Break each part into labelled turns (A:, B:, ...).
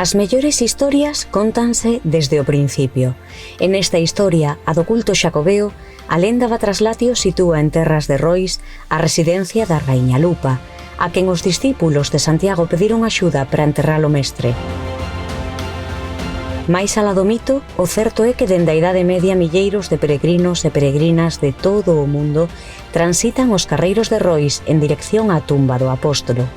A: As mellores historias cóntanse desde o principio. En esta historia, a do culto xacobeo, a lenda va traslatio sitúa en terras de Rois a residencia da Raíña Lupa, a quen os discípulos de Santiago pediron axuda para enterrar o mestre. Mais alá do mito, o certo é que dende a Idade Media milleiros de peregrinos e peregrinas de todo o mundo transitan os carreiros de Rois en dirección á tumba do apóstolo.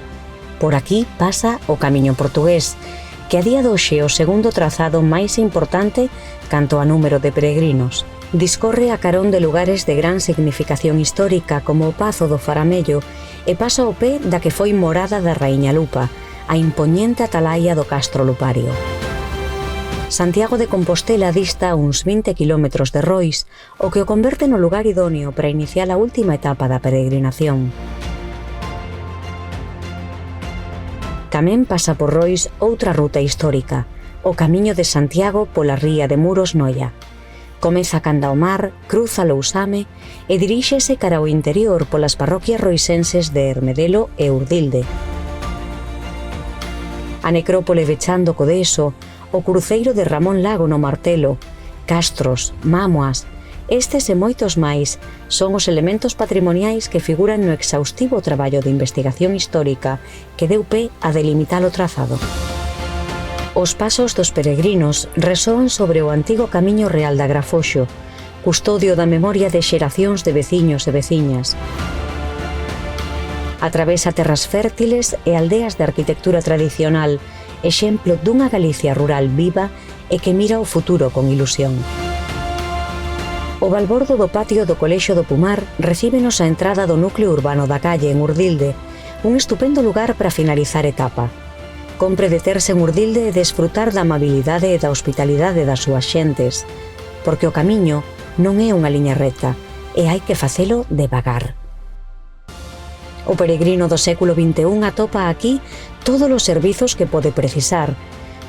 A: Por aquí pasa o Camiño Portugués, que a día de hoxe é o segundo trazado máis importante canto a número de peregrinos. Discorre a carón de lugares de gran significación histórica como o Pazo do Faramello e pasa ao pé da que foi morada da Raíña Lupa, a impoñente atalaia do Castro Lupario. Santiago de Compostela dista uns 20 km de Rois, o que o converte no lugar idóneo para iniciar a última etapa da peregrinación. Tamén pasa por Rois outra ruta histórica, o Camiño de Santiago pola ría de Muros Noia. Comeza canda ao mar, cruza Lousame e diríxese cara ao interior polas parroquias roisenses de Ermedelo e Urdilde. A necrópole vechando Codeso, o cruceiro de Ramón Lago no Martelo, castros, mámoas, estes e moitos máis son os elementos patrimoniais que figuran no exhaustivo traballo de investigación histórica que deu pé a delimitar o trazado. Os pasos dos peregrinos resoan sobre o antigo Camiño Real de Agrafoxo, custodio da memoria de xeracións de veciños e veciñas. Atravesa terras fértiles e aldeas de arquitectura tradicional, exemplo dunha Galicia rural viva e que mira o futuro con ilusión. O balbordo do patio do Colexio do Pumar recíbenos a entrada do núcleo urbano da Calle en Urdilde, un estupendo lugar para finalizar etapa. Compre deterse en Urdilde e desfrutar da amabilidade e da hospitalidade das súas xentes, porque o camiño non é unha liña recta e hai que facelo devagar. O peregrino do século XXI atopa aquí todos os servizos que pode precisar,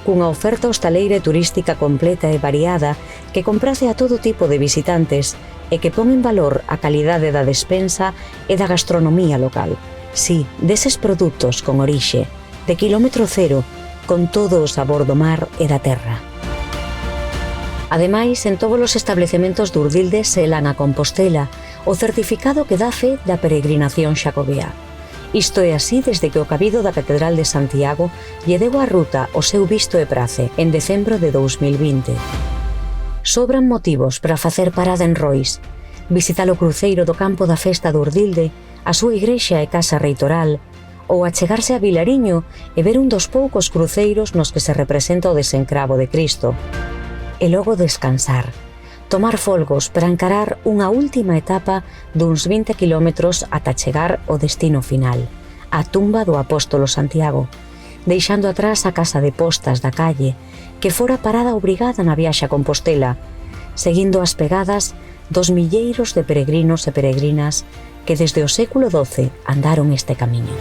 A: cunha oferta hostaleira e turística completa e variada que comprace a todo tipo de visitantes e que pon en valor a calidade da despensa e da gastronomía local. Sí, deses produtos con orixe, de quilómetro cero, con todo o sabor do mar e da terra. Ademais, en todos os establecementos de Urdilde selan a Compostela, o certificado que dá fe da peregrinación xacobea. Isto é así desde que o Cabido da Catedral de Santiago lle deu á ruta o seu visto e prace en decembro de 2020. Sobran motivos para facer parada en Rois, visitar o cruceiro do campo da festa de Urdilde, a súa igrexa e casa reitoral, ou achegarse a Vilariño e ver un dos poucos cruceiros nos que se representa o desencravo de Cristo. E logo descansar, tomar folgos para encarar unha última etapa duns 20 km ata chegar ao destino final, a tumba do apóstolo Santiago, deixando atrás a casa de postas da Calle, que fora parada obrigada na viaxe a Compostela, seguindo as pegadas dos milleiros de peregrinos e peregrinas que desde o século XII andaron este camiño.